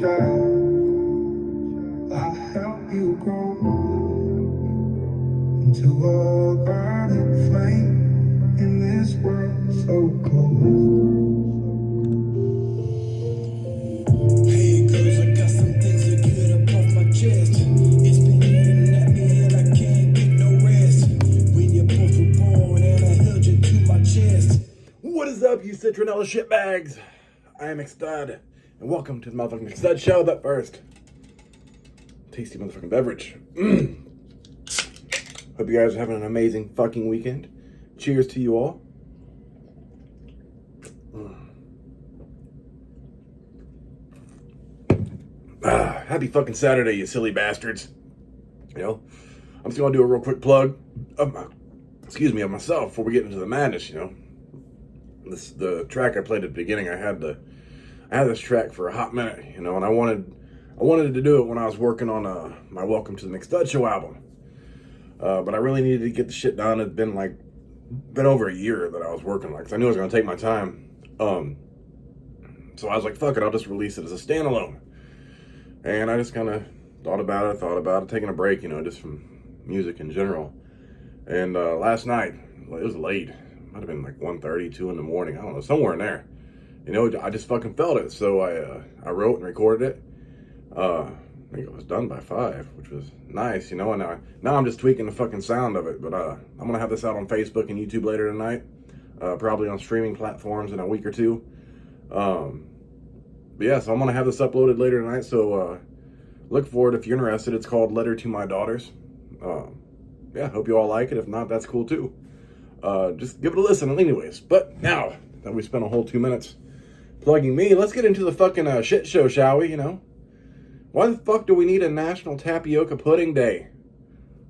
child. I'll help you grow into a burning flame in this world so cold. Hey girls, I got some things to get up off my chest. It's been eating at me and I can't get no rest. When you both were born and I held you to my chest. What is up, you citronella shitbags? I am McStud, and welcome to the motherfucking McStud show. But first, tasty motherfucking beverage. Hope you guys are having an amazing fucking weekend. Cheers to you all. Happy fucking Saturday, you silly bastards. You know, I'm just gonna do a real quick plug of myself before we get into the madness. You know, the track I played at the beginning. I had this track for a hot minute. You know, and I wanted to do it when I was working on my Welcome to the McStud Show album. But I really needed to get the shit done. It's been over a year that I was working on it, because I knew I was gonna take my time. So I was like, fuck it, I'll just release it as a standalone. And I just kind of thought about it, taking a break, you know, just from music in general. And last night, it was late. It might have been like 1:30, 2 in the morning. I don't know, somewhere in there. You know, I just fucking felt it. So I wrote and recorded it. I think it was done by 5, which was nice, you know. And now I'm just tweaking the fucking sound of it. But I'm going to have this out on Facebook and YouTube later tonight. Probably on streaming platforms in a week or two. But yeah, so I'm going to have this uploaded later tonight, so look for it if you're interested. It's called Letter to My Daughters. Yeah, hope you all like it. If not, that's cool too. Just give it a listen anyways. But now that we spent a whole 2 minutes plugging me, let's get into the fucking shit show, shall we, you know? Why the fuck do we need a National Tapioca Pudding Day?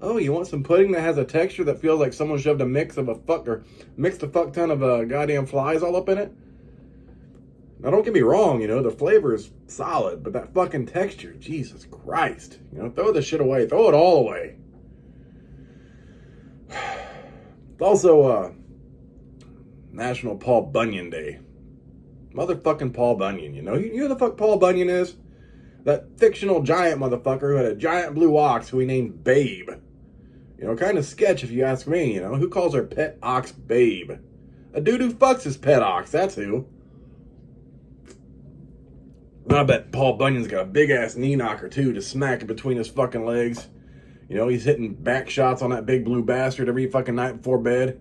Oh, you want some pudding that has a texture that feels like someone shoved mixed a fuck ton of goddamn flies all up in it? Now, don't get me wrong, you know, the flavor is solid, but that fucking texture, Jesus Christ. You know, throw the shit away. Throw it all away. It's also National Paul Bunyan Day. Motherfucking Paul Bunyan, you know? You know who the fuck Paul Bunyan is? That fictional giant motherfucker who had a giant blue ox who he named Babe. You know, kind of sketch if you ask me, you know? Who calls their pet ox Babe? A dude who fucks his pet ox, that's who. I bet Paul Bunyan's got a big-ass knee knocker, too, to smack it between his fucking legs. You know, he's hitting back shots on that big blue bastard every fucking night before bed.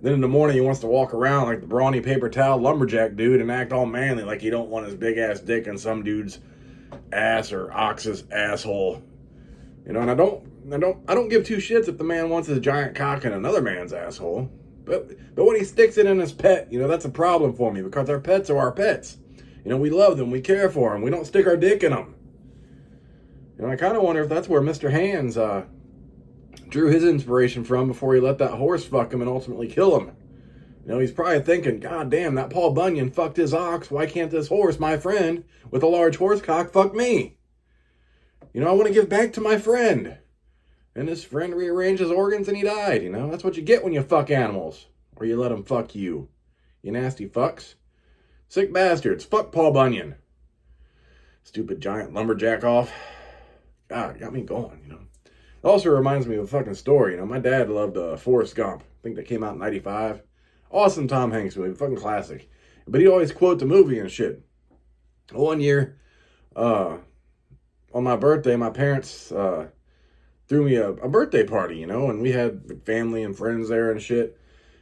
Then in the morning, he wants to walk around like the brawny paper towel lumberjack dude and act all manly like he don't want his big-ass dick in some dude's ass or ox's asshole. You know, and I don't give two shits if the man wants his giant cock in another man's asshole. But when he sticks it in his pet, you know, that's a problem for me, because our pets are our pets. You know, we love them, we care for them, we don't stick our dick in them. You know, I kind of wonder if that's where Mr. Hands drew his inspiration from before he let that horse fuck him and ultimately kill him. You know, he's probably thinking, God damn, that Paul Bunyan fucked his ox, why can't this horse, my friend, with a large horse cock, fuck me? You know, I want to give back to my friend. And his friend rearranged his organs and he died, you know? That's what you get when you fuck animals. Or you let them fuck you. You nasty fucks. Sick bastards. Fuck Paul Bunyan. Stupid giant Lumberjackoff. God, got me going, you know. It also reminds me of a fucking story, you know. My dad loved Forrest Gump. I think that came out in 95. Awesome Tom Hanks movie. Fucking classic. But he'd always quote the movie and shit. One year, on my birthday, my parents threw me a birthday party, you know. And we had family and friends there and shit.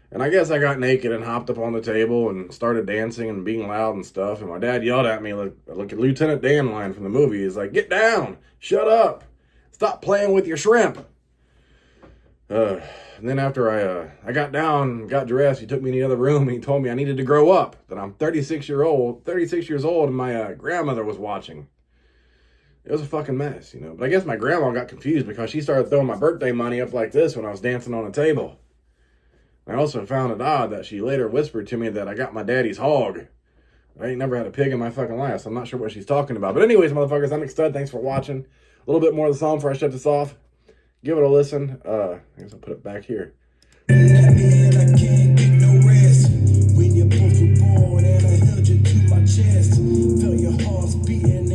And I guess I got naked and hopped up on the table and started dancing and being loud and stuff. And my dad yelled at me, like Lieutenant Dan line from the movie. He's like, get down, shut up, stop playing with your shrimp. And then after I got down, got dressed, he took me in the other room and he told me I needed to grow up, that I'm 36 years old, and my grandmother was watching. It was a fucking mess, you know. But I guess my grandma got confused because she started throwing my birthday money up like this when I was dancing on the table. I also found it odd that she later whispered to me that I got my daddy's hog. I ain't never had a pig in my fucking life, so I'm not sure what she's talking about. But anyways, motherfuckers, I'm McStud. Thanks for watching. A little bit more of the song before I shut this off. Give it a listen. I guess I'll put it back here. When you both were born and I held you to my chest, felt your hearts beating